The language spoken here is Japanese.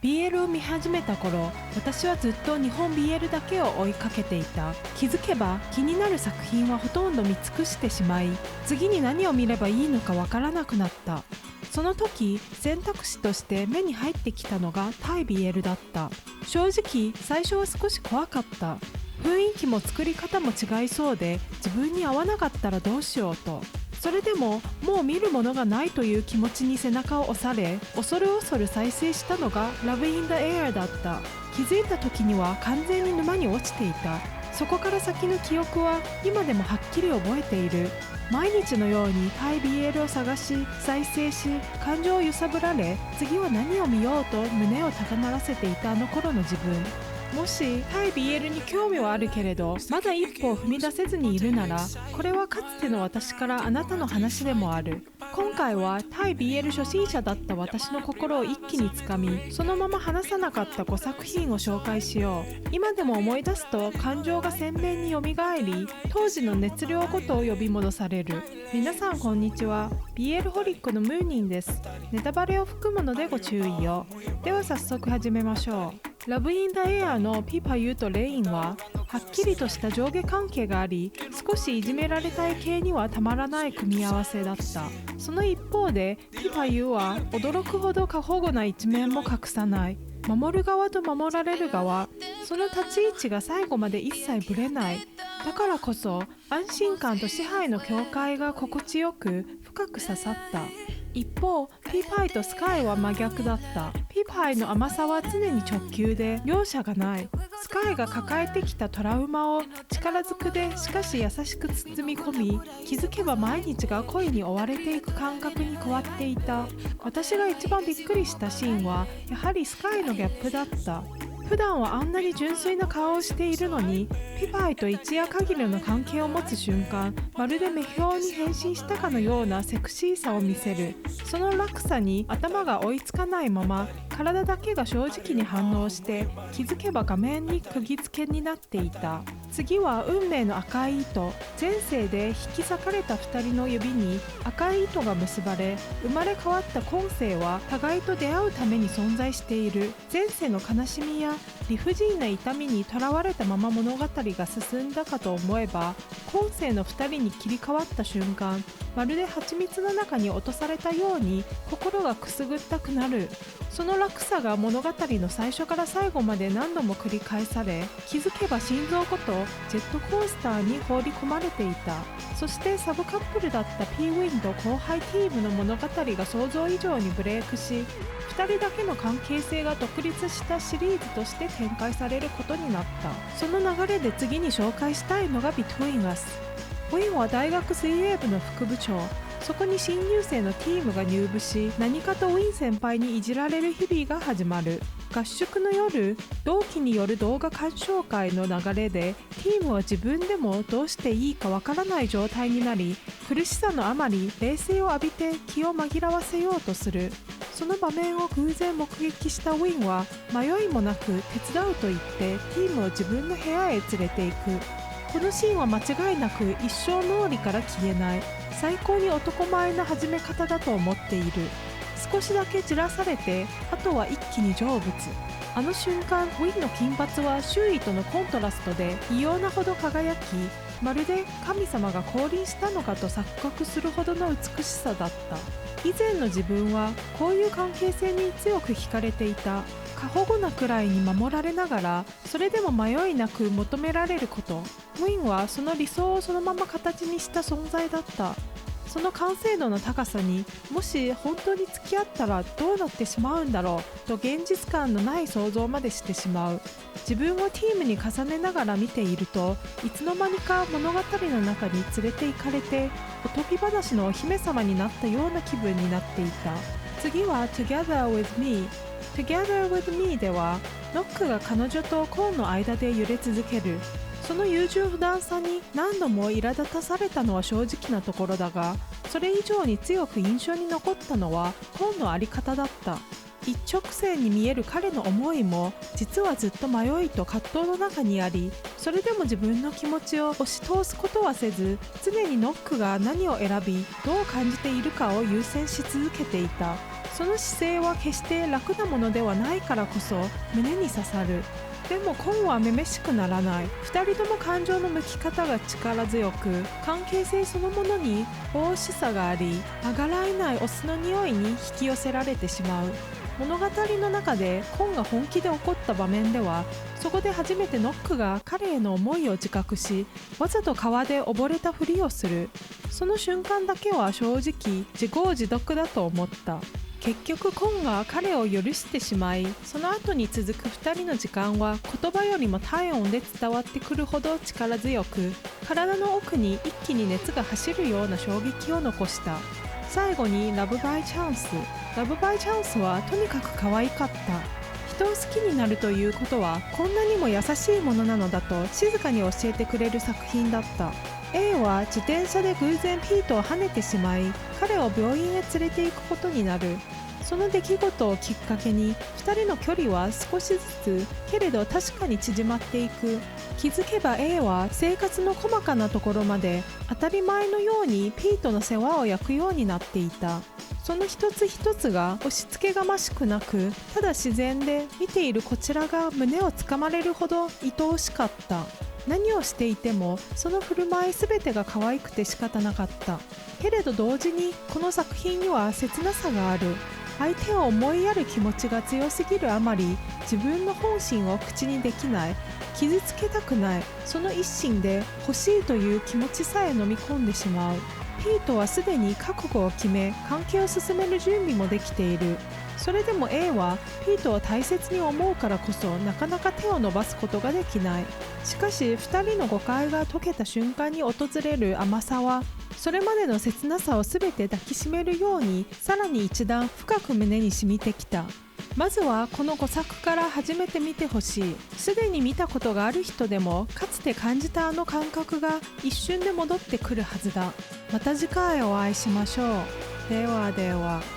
BL を見始めた頃、私はずっと日本 BL だけを追いかけていた。気づけば気になる作品はほとんど見尽くしてしまい、次に何を見ればいいのかわからなくなった。その時、選択肢として目に入ってきたのがタイ BL だった。正直、最初は少し怖かった。雰囲気も作り方も違いそうで、自分に合わなかったらどうしようと。それでももう見るものがないという気持ちに背中を押され、恐る恐る再生したのが Love in the Air だった。気づいた時には完全に沼に落ちていた。そこから先の記憶は今でもはっきり覚えている。毎日のようにタイ BL を探し、再生し、感情を揺さぶられ、次は何を見ようと胸を高鳴らせていたあの頃の自分。もしタイ BL に興味はあるけれどまだ一歩を踏み出せずにいるなら、これはかつての私からあなたの話でもある。今回はタイ BL 初心者だった私の心を一気につかみ、そのまま離さなかった5作品を紹介しよう。今でも思い出すと感情が鮮明によみがえり、当時の熱量ごとを呼び戻される。皆さんこんにちは。 BL ホリックのムーニンです。ネタバレを含むのでご注意を。では早速始めましょう。ラブインダエアのピパユとレインははっきりとした上下関係があり、少しいじめられたい系にはたまらない組み合わせだった。その一方でピパユは驚くほど過保護な一面も隠さない。守る側と守られる側、その立ち位置が最後まで一切ぶれない。だからこそ安心感と支配の境界が心地よく深く刺さった。一方、ピパイとスカイは真逆だった。ピパイの甘さは常に直球で容赦がない。スカイが抱えてきたトラウマを力ずくでしかし優しく包み込み、気づけば毎日が恋に追われていく感覚に変わっていた。私が一番びっくりしたシーンはやはりスカイのギャップだった。普段はあんなに純粋な顔をしているのに、ピパイと一夜限りの関係を持つ瞬間、まるで女豹に変身したかのようなセクシーさを見せる。その落差に頭が追いつかないまま、体だけが正直に反応して、気づけば画面に釘付けになっていた。次は運命の赤い糸。前世で引き裂かれた2人の指に赤い糸が結ばれ、生まれ変わった今世は互いと出会うために存在している。前世の悲しみや理不尽な痛みにとらわれたまま物語が進んだかと思えば、今世の2人に切り替わった瞬間、まるで蜂蜜の中に落とされたように心がくすぐったくなる。その落差が物語の最初から最後まで何度も繰り返され、気づけば心臓ごとジェットコースターに放り込まれていた。そしてサブカップルだった P ウィンと後輩ティームの物語が想像以上にブレイクし、2人だけの関係性が独立したシリーズとして展開されることになった。その流れで次に紹介したいのが Between Us。 ウィンは大学水泳部の副部長。そこに新入生のティームが入部し、何かとウィン先輩にいじられる日々が始まる。合宿の夜、同期による動画鑑賞会の流れでティームは自分でもどうしていいかわからない状態になり、苦しさのあまり冷静を浴びて気を紛らわせようとする。その場面を偶然目撃したウィンは迷いもなく手伝うと言ってティームを自分の部屋へ連れていく。このシーンは間違いなく一生脳裏から消えない最高に男前な始め方だと思っている。少しだけじらされて、あとは一気に成仏。あの瞬間、ウィンの金髪は周囲とのコントラストで異様なほど輝き、まるで神様が降臨したのかと錯覚するほどの美しさだった。以前の自分はこういう関係性に強く惹かれていた。過保護なくらいに守られながら、それでも迷いなく求められること。ウィンはその理想をそのまま形にした存在だった。その完成度の高さに、もし本当に付き合ったらどうなってしまうんだろうと現実感のない想像までしてしまう。自分をティームに重ねながら見ていると、いつの間にか物語の中に連れて行かれて、おとぎ話のお姫様になったような気分になっていた。次は Together with Me。Together with Me では、ノックが彼女とコーンの間で揺れ続ける。その優柔不断さに何度も苛立たされたのは正直なところだが、それ以上に強く印象に残ったのはコーンの在り方だった。一直線に見える彼の思いも実はずっと迷いと葛藤の中にあり、それでも自分の気持ちを押し通すことはせず、常にノックが何を選びどう感じているかを優先し続けていた。その姿勢は決して楽なものではないからこそ胸に刺さる。でもコンはめめしくならない。2人とも感情の向き方が力強く、関係性そのものに大しさがあり、あがらえないオスの匂いに引き寄せられてしまう。物語の中でコンが本気で怒った場面では、そこで初めてノックが彼への思いを自覚し、わざと川で溺れたふりをする。その瞬間だけは正直自業自得だと思った。結局コンが彼を許してしまい、その後に続く2人の時間は言葉よりも体温で伝わってくるほど力強く、体の奥に一気に熱が走るような衝撃を残した。最後にラブバイチャンス。ラブバイチャンスはとにかく可愛かった。人を好きになるということはこんなにも優しいものなのだと静かに教えてくれる作品だった。A は自転車で偶然ピートをはねてしまい、彼を病院へ連れて行くことになる。その出来事をきっかけに2人の距離は少しずつけれど確かに縮まっていく。気づけば A は生活の細かなところまで当たり前のようにピートの世話を焼くようになっていた。その一つ一つが押し付けがましくなく、ただ自然で見ているこちらが胸をつかまれるほど愛おしかった。何をしていてもその振る舞いすべてが可愛くて仕方なかった。けれど同時にこの作品には切なさがある。相手を思いやる気持ちが強すぎるあまり、自分の本心を口にできない、傷つけたくない、その一心で欲しいという気持ちさえ飲み込んでしまう。ピートはすでに覚悟を決め、関係を進める準備もできている。それでも A はピートを大切に思うからこそなかなか手を伸ばすことができない。しかし2人の誤解が解けた瞬間に訪れる甘さは、それまでの切なさをすべて抱きしめるようにさらに一段深く胸に染みてきた。まずはこの5作から始めてみてほしい。すでに見たことがある人でもかつて感じたあの感覚が一瞬で戻ってくるはずだ。また次回お会いしましょう。ではでは。